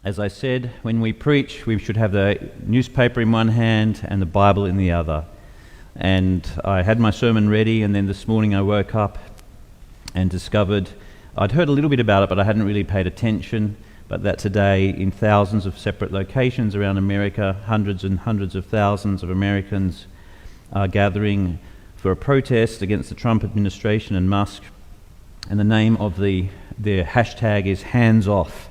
As I said, when we preach, we should have the newspaper in one hand and the Bible in the other. And I had my sermon ready, and then this morning I woke up and discovered, I'd heard a little bit about it, but I hadn't really paid attention, but that today in thousands of separate locations around America, hundreds and hundreds of thousands of Americans are gathering for a protest against the Trump administration and Musk. And the name of their hashtag is hands off.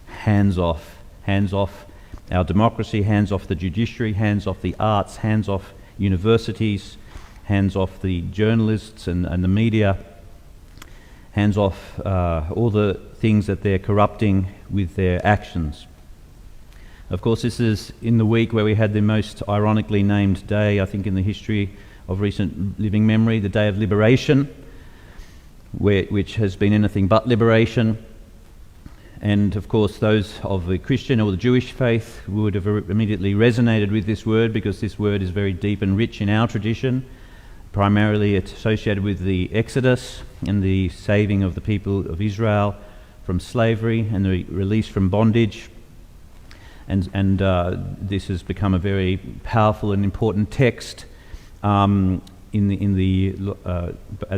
Hands off. Hands off our democracy, hands off the judiciary, hands off the arts, hands off universities, hands off the journalists and the media, hands off all the things that they're corrupting with their actions. Of course, this is in the week where we had the most ironically named day, I think, in the history of recent living memory, the Day of Liberation, which has been anything but liberation. And of course, those of the Christian or the Jewish faith would have immediately resonated with this word, because this word is very deep and rich in our tradition. Primarily it's associated with the Exodus and the saving of the people of Israel from slavery and the release from bondage. And this has become a very powerful and important text as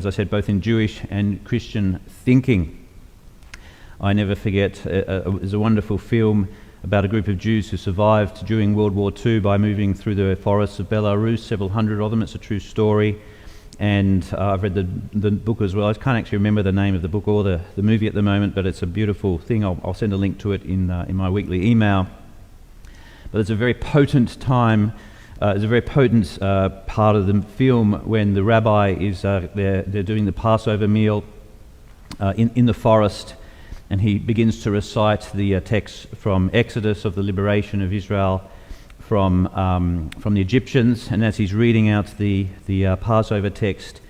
I said, both in Jewish and Christian thinking. I never forget, it was a wonderful film about a group of Jews who survived during World War II by moving through the forests of Belarus, several hundred of them. It's a true story. And I've read the book as well. I can't actually remember the name of the book or the movie at the moment, but it's a beautiful thing. I'll send a link to it in my weekly email. But it's a very potent time. It's a very potent part of the film when the rabbi is they're doing the Passover meal in the forest, and he begins to recite the text from Exodus of the liberation of Israel from the Egyptians. And as he's reading out the Passover text,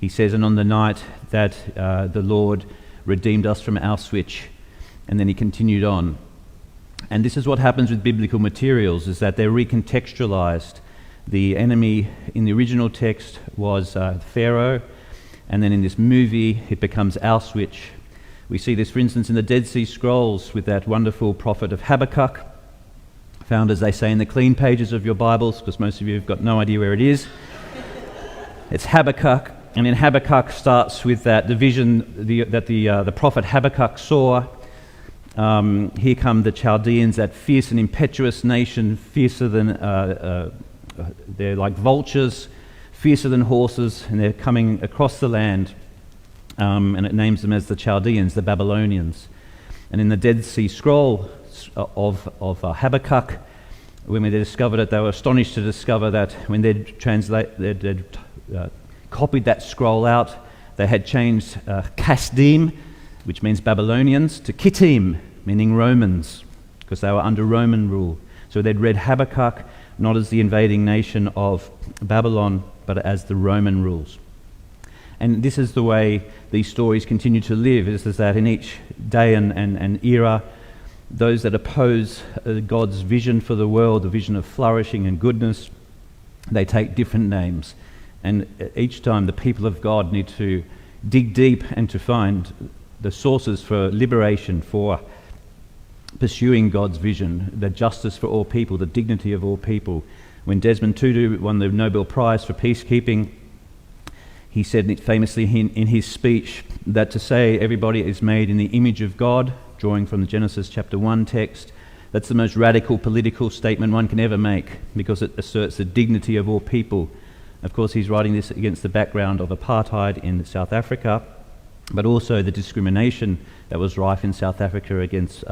he says, "And on the night that the Lord redeemed us from Auschwitz," and then he continued on. And this is what happens with biblical materials, is that they're recontextualized. The enemy in the original text was Pharaoh, and then in this movie it becomes Auschwitz. We see this, for instance, in the Dead Sea Scrolls with that wonderful prophet of Habakkuk, found, as they say, in the clean pages of your Bibles, because most of you have got no idea where it is. It's Habakkuk, and in Habakkuk starts with that the vision that the prophet Habakkuk saw. Here come the Chaldeans, that fierce and impetuous nation, fiercer than they're like vultures, fiercer than horses, and they're coming across the land. And it names them as the Chaldeans, the Babylonians. And in the Dead Sea Scroll of Habakkuk, when they discovered it, they were astonished to discover that when they'd copied that scroll out, they had changed Kasdim, which means Babylonians, to Kittim, meaning Romans, because they were under Roman rule. So they'd read Habakkuk not as the invading nation of Babylon, but as the Roman rules. And this is the way these stories continue to live, is that in each day and era, those that oppose God's vision for the world, the vision of flourishing and goodness, they take different names. And each time the people of God need to dig deep and to find the sources for liberation, for pursuing God's vision, the justice for all people, the dignity of all people. When Desmond Tutu won the Nobel Prize for peacekeeping, he said famously in his speech that to say everybody is made in the image of God, drawing from the Genesis chapter 1 text, that's the most radical political statement one can ever make, because it asserts the dignity of all people. Of course, he's writing this against the background of apartheid in South Africa, but also the discrimination that was rife in South Africa against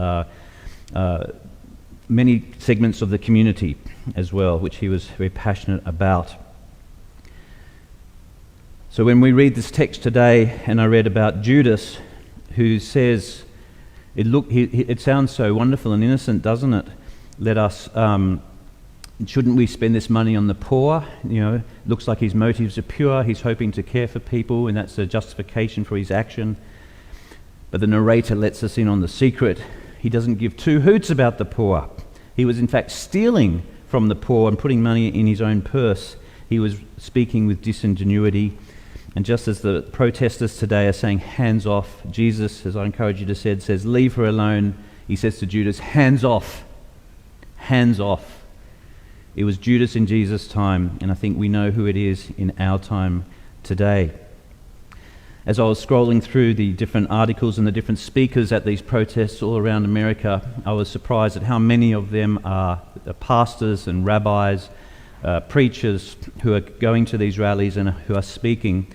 many segments of the community as well, which he was very passionate about. So when we read this text today, and I read about Judas, who says, it sounds so wonderful and innocent, doesn't it? Let us, shouldn't we spend this money on the poor? You know, looks like his motives are pure. He's hoping to care for people, and that's a justification for his action. But the narrator lets us in on the secret. He doesn't give two hoots about the poor. He was in fact stealing from the poor and putting money in his own purse. He was speaking with disingenuity. And just as the protesters today are saying, hands off, Jesus, as I encourage you to say, says, leave her alone. he says to Judas, "Hands off, hands off." It was Judas in Jesus' time, and I think we know who it is in our time today. As I was scrolling through the different articles and the different speakers at these protests all around America, I was surprised at how many of them are pastors and rabbis, preachers who are going to these rallies and who are speaking.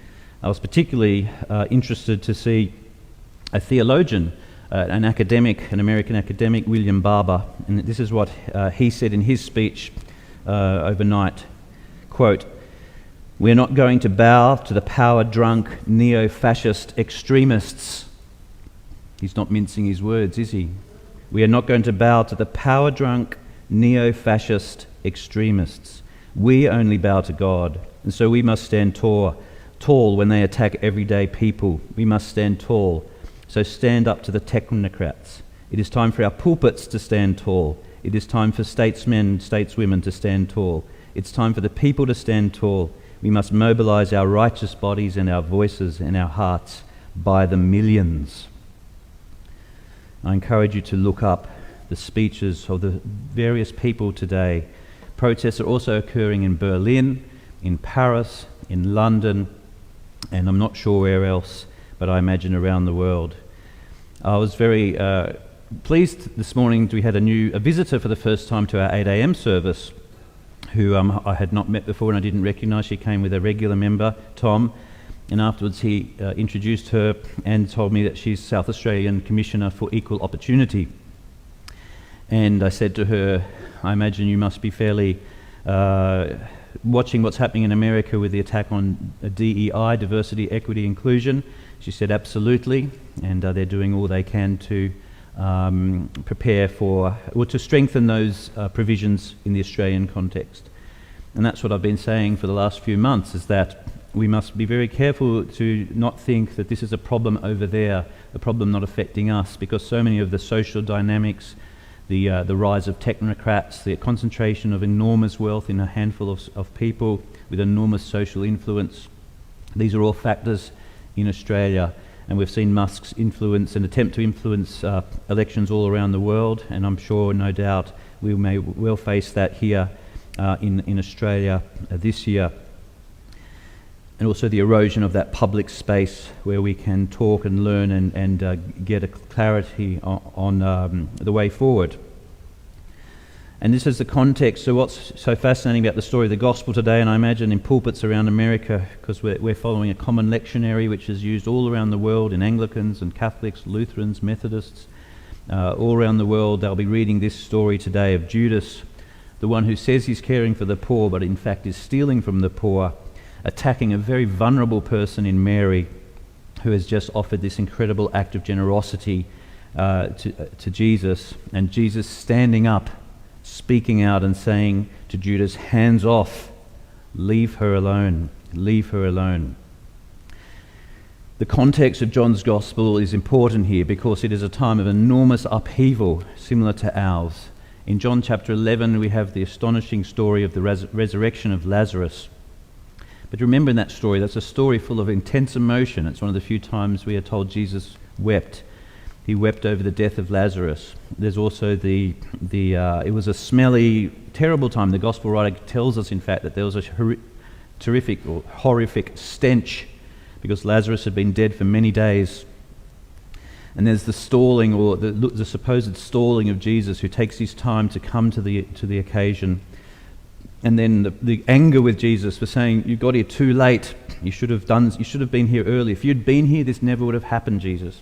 I was particularly interested to see a theologian, an academic, an American academic, William Barber, and this is what he said in his speech overnight, quote, "We're not going to bow to the power-drunk neo-fascist extremists." He's not mincing his words, is he? We are not going to bow to the power-drunk neo-fascist extremists. We only bow to God, and so we must stand tall when they attack everyday people. We must stand tall. So stand up to the technocrats. It is time for our pulpits to stand tall. It is time for statesmen, stateswomen to stand tall. It's time for the people to stand tall. We must mobilize our righteous bodies and our voices and our hearts by the millions. I encourage you to look up the speeches of the various people today. Protests are also occurring in Berlin, in Paris, in London, and I'm not sure where else, but I imagine around the world. I was very pleased this morning we had a visitor for the first time to our 8 a.m. service, who I had not met before and I didn't recognise. She came with a regular member, Tom, and afterwards he introduced her and told me that she's South Australian Commissioner for Equal Opportunity. And I said to her, "I imagine you must be fairly watching what's happening in America with the attack on DEI, diversity, equity, inclusion." She said, "Absolutely," and they're doing all they can to prepare for, or to strengthen those provisions in the Australian context. And that's what I've been saying for the last few months, is that we must be very careful to not think that this is a problem over there, a problem not affecting us, because so many of the social dynamics, the rise of technocrats, the concentration of enormous wealth in a handful of people with enormous social influence, these are all factors in Australia. And we've seen Musk's influence and attempt to influence elections all around the world, and I'm sure, no doubt, we may well face that here in Australia this year. And also the erosion of that public space where we can talk and learn and get a clarity on the way forward. And this is the context. So what's so fascinating about the story of the gospel today, and I imagine in pulpits around America, because we're following a common lectionary which is used all around the world in Anglicans and Catholics, Lutherans, Methodists, all around the world, they'll be reading this story today of Judas, the one who says he's caring for the poor but in fact is stealing from the poor, attacking a very vulnerable person in Mary, who has just offered this incredible act of generosity to Jesus, and Jesus standing up, speaking out and saying to Judas, "Hands off, leave her alone, leave her alone." The context of John's Gospel is important here because it is a time of enormous upheaval similar to ours. In John chapter 11 we have the astonishing story of the resurrection of Lazarus. But remember, in that story, that's a story full of intense emotion. It's one of the few times we are told Jesus wept. He wept over the death of Lazarus. There's also it was a smelly, terrible time. The gospel writer tells us, in fact, that there was a terrific or horrific stench because Lazarus had been dead for many days. And there's the stalling, or the supposed stalling of Jesus, who takes his time to come to the occasion. And then the anger with Jesus for saying, "You got here too late. You should have been here early. If you'd been here, this never would have happened, Jesus."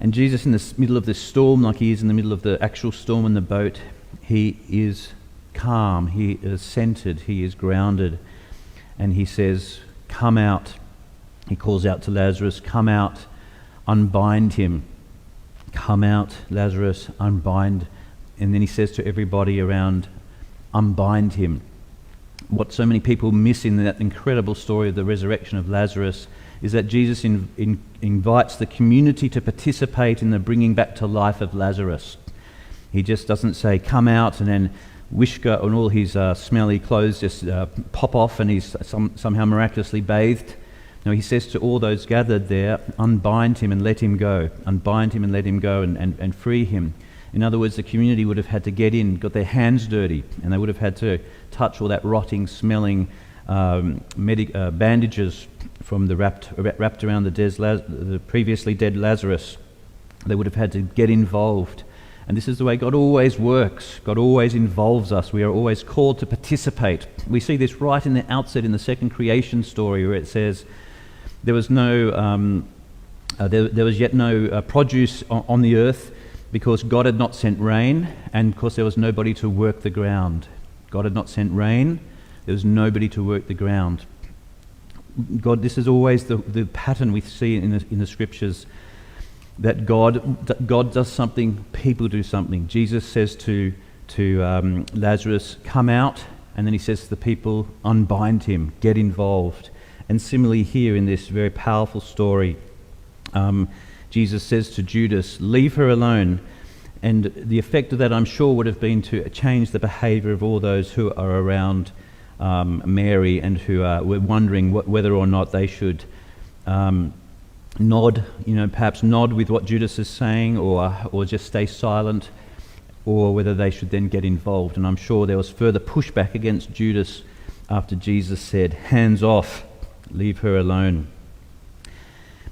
And Jesus, in the middle of this storm, like he is in the middle of the actual storm in the boat, he is calm, he is centered, he is grounded. And he says, "Come out." He calls out to Lazarus, "Come out, unbind him. Come out, Lazarus, unbind." And then he says to everybody around, "Unbind him." What so many people miss in that incredible story of the resurrection of Lazarus is that Jesus invites the community to participate in the bringing back to life of Lazarus. He just doesn't say, "Come out," and then Wishka and all his smelly clothes just pop off and he's somehow miraculously bathed. Now he says to all those gathered there, unbind him and let him go. Unbind him and let him go and free him. In other words, the community would have had to get in, got their hands dirty, and they would have had to touch all that rotting, smelling bandages from the wrapped around the previously dead Lazarus. They would have had to get involved. And this is the way God always works. God always involves us. We are always called to participate. We see this right in the outset in the second creation story, where it says there was yet no produce on the earth, because God had not sent rain, and of course there was nobody to work the ground. God had not sent rain, there was nobody to work the ground. God, this is always the pattern we see in the scriptures, that God does something, people do something. Jesus says to Lazarus, come out, and then he says to the people, unbind him, get involved. And similarly here in this very powerful story, Jesus says to Judas, leave her alone. And the effect of that, I'm sure, would have been to change the behaviour of all those who are around Mary, and who were wondering whether or not they should nod, perhaps nod with what Judas is saying, or just stay silent, or whether they should then get involved. And I'm sure there was further pushback against Judas after Jesus said, hands off, leave her alone.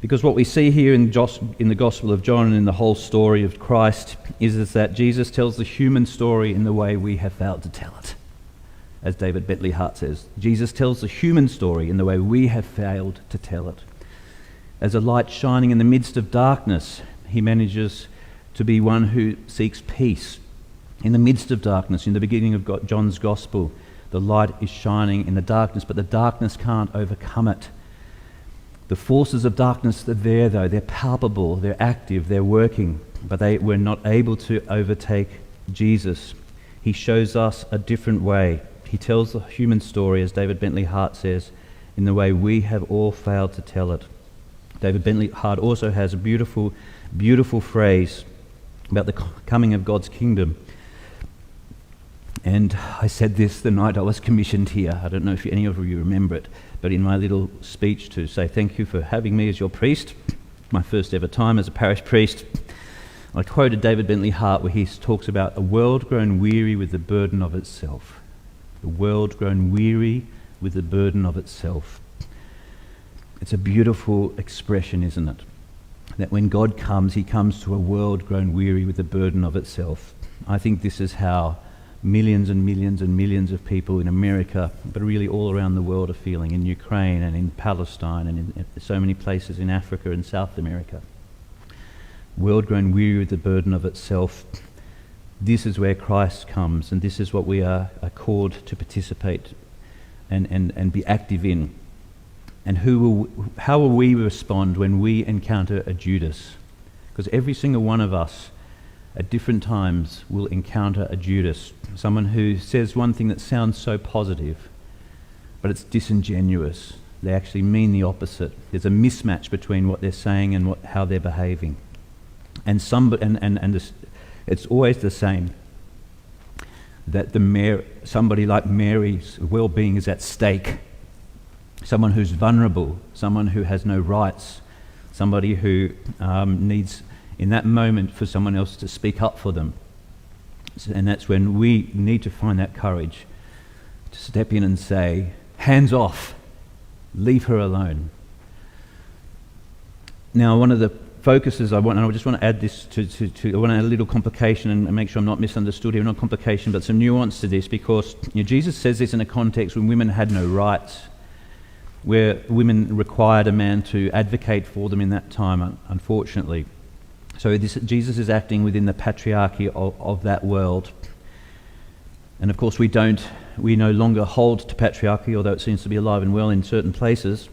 Because what we see here in the Gospel of John and in the whole story of Christ is that Jesus tells the human story in the way we have failed to tell it. As David Bentley Hart says, Jesus tells the human story in the way we have failed to tell it. As a light shining in the midst of darkness, he manages to be one who seeks peace. In the midst of darkness, in the beginning of John's Gospel, the light is shining in the darkness, but the darkness can't overcome it. The forces of darkness are there, though. They're palpable, they're active, they're working, but they were not able to overtake Jesus. He shows us a different way. He tells the human story, as David Bentley Hart says, in the way we have all failed to tell it. David Bentley Hart also has a beautiful, beautiful phrase about the coming of God's kingdom. And I said this the night I was commissioned here. I don't know if any of you remember it, but in my little speech to say thank you for having me as your priest, my first ever time as a parish priest, I quoted David Bentley Hart, where he talks about a world grown weary with the burden of itself. The world grown weary with the burden of itself. It's a beautiful expression, isn't it? That when God comes, he comes to a world grown weary with the burden of itself. I think this is how millions and millions and millions of people in America, but really all around the world, are feeling, in Ukraine and in Palestine and in so many places in Africa and South America. World grown weary with the burden of itself. This is where Christ comes, and this is what we are called to participate and be active in. And how will we respond when we encounter a Judas? Because every single one of us at different times will encounter a Judas, someone who says one thing that sounds so positive, but it's disingenuous. They actually mean the opposite. There's a mismatch between what they're saying and how they're behaving. And it's always the same, that somebody like Mary's well-being is at stake. Someone who's vulnerable, someone who has no rights, somebody who needs, in that moment, for someone else to speak up for them. And that's when we need to find that courage to step in and say, hands off, leave her alone. Now, one of the focuses I just want to add this I want to add a little complication and make sure I'm not misunderstood here, not complication, but some nuance to this, because Jesus says this in a context when women had no rights, where women required a man to advocate for them in that time, unfortunately. So Jesus is acting within the patriarchy of that world. And of course we no longer hold to patriarchy, although it seems to be alive and well in certain places.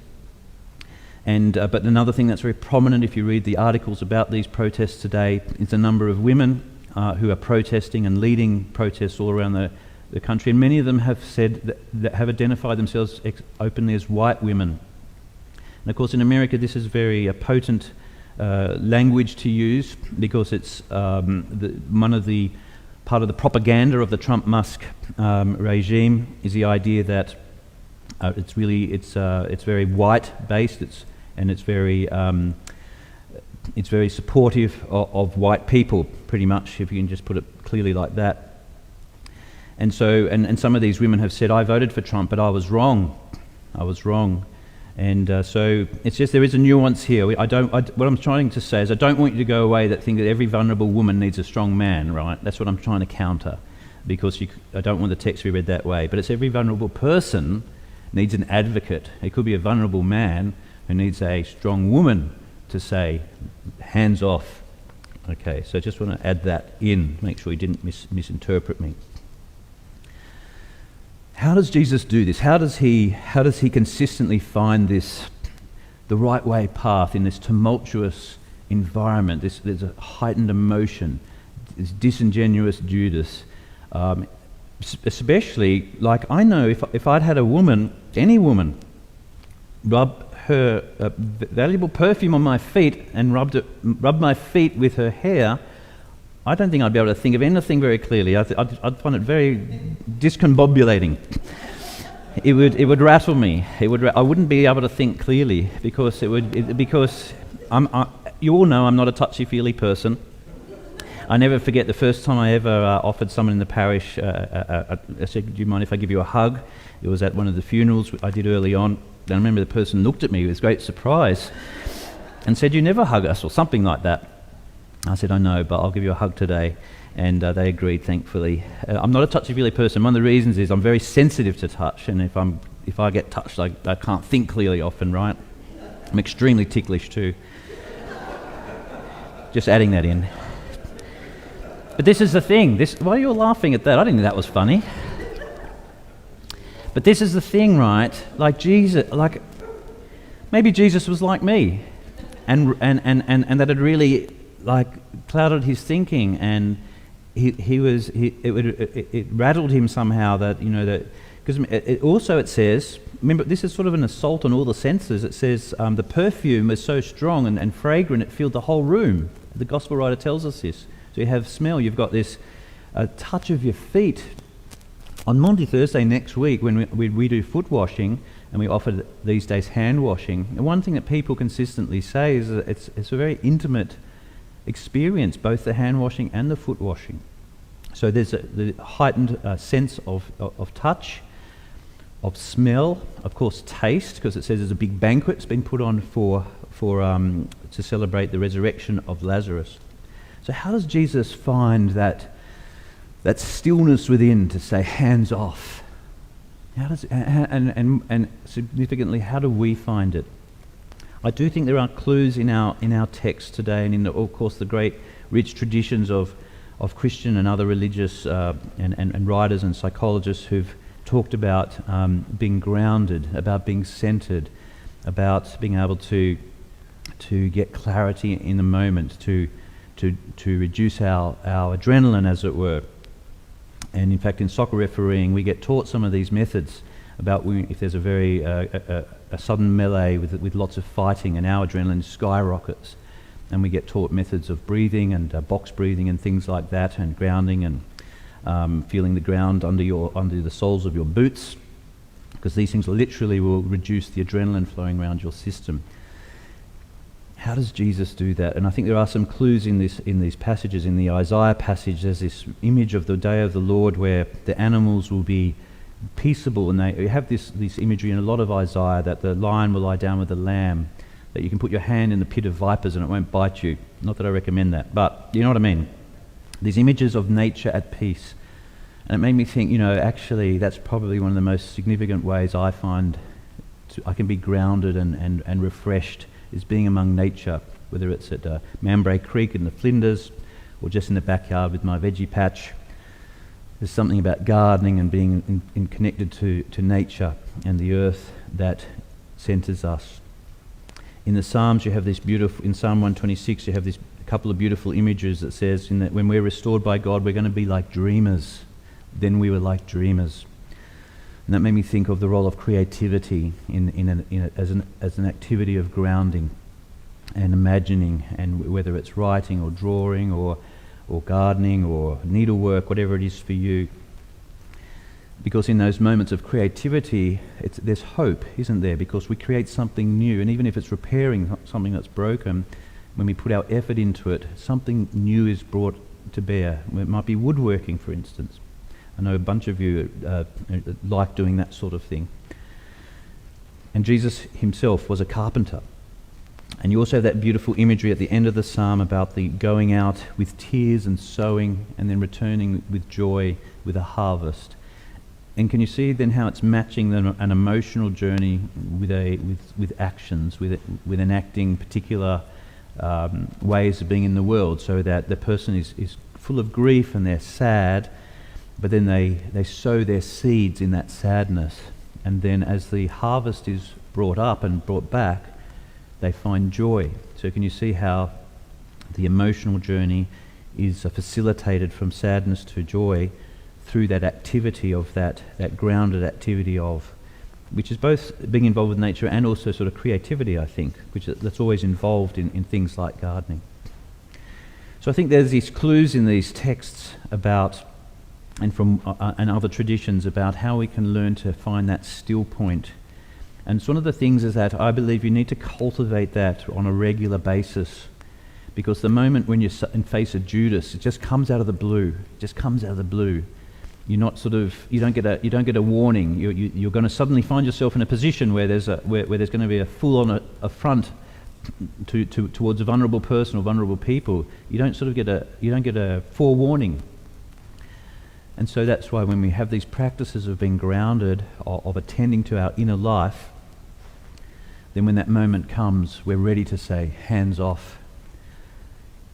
And but another thing that's very prominent, if you read the articles about these protests today, is the number of women who are protesting and leading protests all around the country. And many of them have said that have identified themselves openly as white women. And of course in America this is very potent language to use, because it's part of the propaganda of the Trump-Musk regime is the idea that It's very white based. It's very supportive of white people, pretty much, if you can just put it clearly like that. And so, and some of these women have said, I voted for Trump, but I was wrong. And so it's just, there is a nuance here. What I'm trying to say is, I don't want you to go away that think that every vulnerable woman needs a strong man, right? That's what I'm trying to counter, because I don't want the text to be read that way. But it's every vulnerable person needs an advocate. It could be a vulnerable man who needs a strong woman to say, hands off. Okay, so I just want to add that in, make sure you didn't misinterpret me. How does Jesus do this? How does he consistently find the right way path in this tumultuous environment? There's a heightened emotion, this disingenuous Judas. Especially, like, I know if I'd had a woman, any woman, rub her valuable perfume on my feet and rub my feet with her hair, I don't think I'd be able to think of anything very clearly. I'd find it very discombobulating. It would rattle me. I wouldn't be able to think clearly because you all know I'm not a touchy-feely person. I never forget the first time I ever offered someone in the parish. I said, "Do you mind if I give you a hug?" It was at one of the funerals I did early on. And I remember the person looked at me with great surprise and said, "You never hug us," or something like that. I said, "I know, but I'll give you a hug today." And they agreed, thankfully. I'm not a touchy-feely person. One of the reasons is I'm very sensitive to touch, and if I get touched, I can't think clearly often, right? I'm extremely ticklish too. Just adding that in. But this is the thing. Why are you all laughing at that? I didn't think that was funny. But this is the thing, right? Like Jesus, maybe Jesus was like me, and that had really clouded his thinking, and it rattled him somehow that because it says, remember, this is sort of an assault on all the senses. It says the perfume is so strong and fragrant it filled the whole room. The gospel writer tells us this. So you have smell. You've got this touch of your feet. On Monday, Thursday next week, when we do foot washing, and we offer these days hand washing, and one thing that people consistently say is that it's a very intimate experience, both the hand washing and the foot washing. So there's the heightened sense of touch, of smell, of course taste, because it says there's a big banquet that's been put on to celebrate the resurrection of Lazarus. So how does Jesus find that stillness within to say hands off? And significantly, how do we find it? I do think there are clues in our text today, and of course the great rich traditions of Christian and other religious and writers and psychologists who've talked about being grounded, about being centered, about being able to get clarity in the moment, to reduce our adrenaline, as it were. And in fact, in soccer refereeing, we get taught some of these methods about if there's a sudden melee with lots of fighting, and our adrenaline skyrockets. And we get taught methods of breathing and box breathing and things like that, and grounding and feeling the ground under the soles of your boots, because these things literally will reduce the adrenaline flowing around your system. How does Jesus do that? And I think there are some clues in these passages. In the Isaiah passage, there's this image of the day of the Lord where the animals will be peaceable, and they have this imagery in a lot of Isaiah that the lion will lie down with the lamb, that you can put your hand in the pit of vipers and it won't bite you. Not that I recommend that, but you know what I mean. These images of nature at peace. And it made me think, actually that's probably one of the most significant ways I find I can be grounded and refreshed, is being among nature, whether it's at Mambray Creek in the Flinders or just in the backyard with my veggie patch. There's something about gardening and being connected to nature and the earth that centres us. In the Psalms, you have this beautiful, in Psalm 126, you have this couple of beautiful images that says that when we're restored by God, we're going to be like dreamers. Then we were like dreamers. And that made me think of the role of creativity as an activity of grounding and imagining, and whether it's writing or drawing or gardening or needlework, whatever it is for you. Because in those moments of creativity, there's hope, isn't there? Because we create something new, and even if it's repairing something that's broken, when we put our effort into it, something new is brought to bear. It might be woodworking, for instance. I know a bunch of you like doing that sort of thing. And Jesus himself was a carpenter. And you also have that beautiful imagery at the end of the psalm about the going out with tears and sowing and then returning with joy with a harvest. And can you see then how it's matching an emotional journey with actions, with enacting particular ways of being in the world, so that the person is full of grief and they're sad, but then they sow their seeds in that sadness. And then as the harvest is brought up and brought back, they find joy. So can you see how the emotional journey is facilitated from sadness to joy through that activity of that grounded activity of, which is both being involved with nature and also sort of creativity, I think, that's always involved in things like gardening. So I think there's these clues in these texts about, and from and other traditions about how we can learn to find that still point. And it's one of the things is that I believe you need to cultivate that on a regular basis, because the moment when you're in face of Judas, it just comes out of the blue. It just comes out of the blue. You're not sort of, you don't get a warning. You're going to suddenly find yourself in a position where there's going to be a full-on affront towards a vulnerable person or vulnerable people. You don't get a forewarning. And so that's why when we have these practices of being grounded, of attending to our inner life, then when that moment comes, we're ready to say, hands off.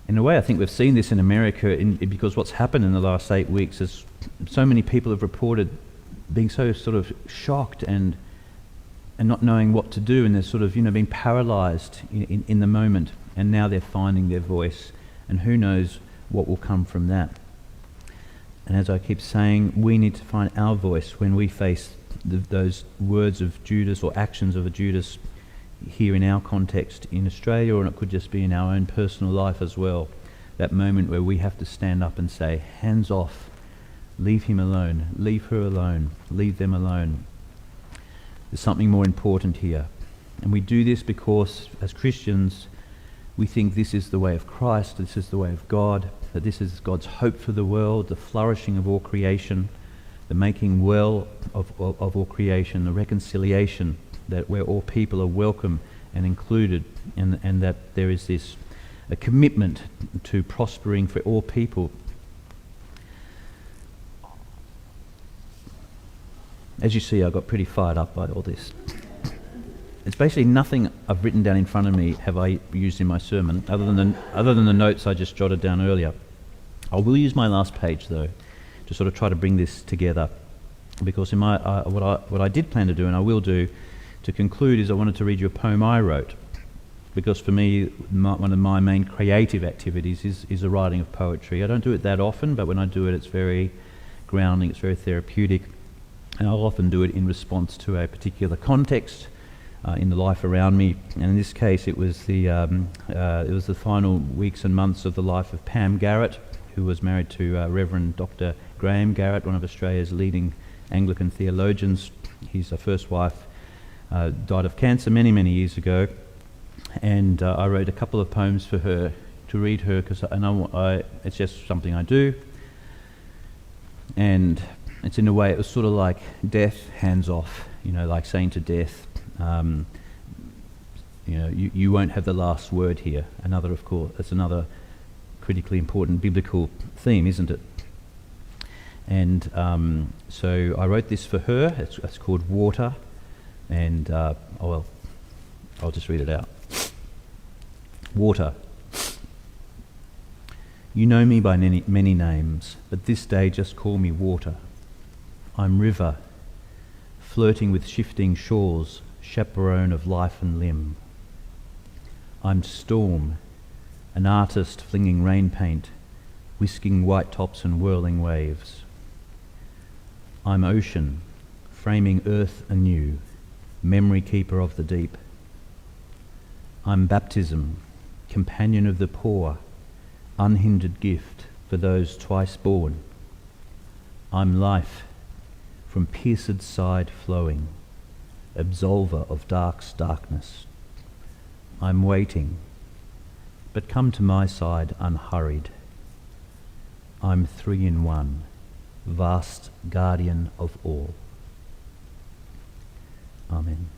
In a way, I think we've seen this in America because what's happened in the last 8 weeks is so many people have reported being so sort of shocked and not knowing what to do, and they're sort of, being paralysed in the moment, and now they're finding their voice, and who knows what will come from that. And as I keep saying, we need to find our voice when we face those words of Judas or actions of a Judas here in our context in Australia, or it could just be in our own personal life as well. That moment where we have to stand up and say, hands off, leave him alone, leave her alone, leave them alone. There's something more important here. And we do this because, as Christians, we think this is the way of Christ, this is the way of God, that this is God's hope for the world, the flourishing of all creation, the making well of all creation, the reconciliation, that where all people are welcome and included, and that there is a commitment to prospering for all people. As you see, I got pretty fired up by all this. It's basically nothing I've written down in front of me have I used in my sermon, other than the notes I just jotted down earlier. I will use my last page though, to sort of try to bring this together, because in my what I did plan to do, and I will do, to conclude, is I wanted to read you a poem I wrote, because for me, one of my main creative activities is the writing of poetry. I don't do it that often, but when I do it, it's very grounding, it's very therapeutic, and I'll often do it in response to a particular context in the life around me. And in this case, it was the final weeks and months of the life of Pam Garrett, who was married to Reverend Dr. Graham Garrett, one of Australia's leading Anglican theologians. His first wife died of cancer many, many years ago, and I wrote a couple of poems for her to read her, because it's just something I do, and it's in a way, it was sort of like death, hands off, like saying to death, you won't have the last word here. Of course, it's another critically important biblical theme, isn't it? And so I wrote this for her. It's called Water, and I'll just read it out. Water. You know me by many names, but this day just call me Water. I'm river, flirting with shifting shores, chaperone of life and limb. I'm storm, an artist flinging rain paint, whisking white tops and whirling waves. I'm ocean, framing earth anew, memory keeper of the deep. I'm baptism, companion of the poor, unhindered gift for those twice born. I'm life, from pierced side flowing, absolver of dark's darkness. I'm waiting, but come to my side unhurried. I'm 3 in 1, vast guardian of all. Amen.